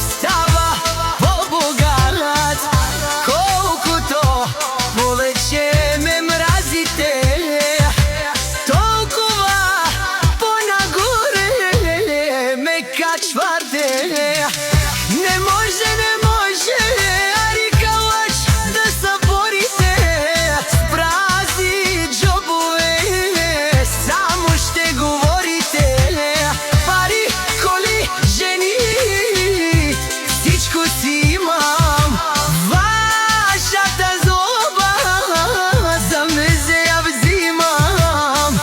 stava по-богат. Колкото повече ме мразите, толкова по-нагоре ме качвате. Не може, не може, Арика лъч да съборите. С празни джобове само ще говорите. Пари, коли, жени, всичко си имам. Вашата злоба за мезе я взимам.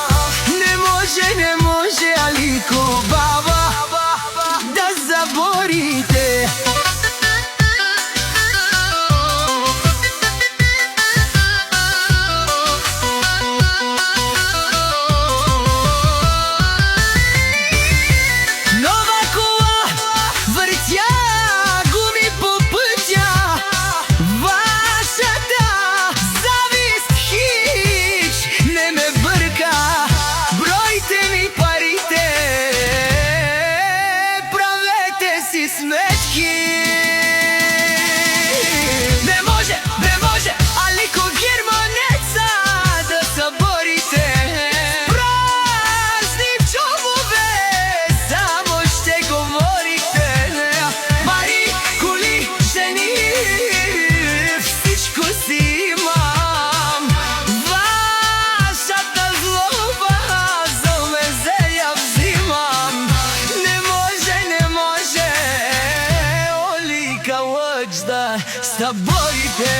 Не може, не може, Алико баба, да заборите. Нова кола, въртя гуми по пътя. Вашата завист хич не ме бърка. Бройте ми парите, правете си сметки. Не може, не може, Алико германеца да съборите. Празни чубове само ще говорите. Пари, коли, жени, всичко си имам. Вашата злоба за мезе я взимам. Не може, не може, Алика лъч да съборите.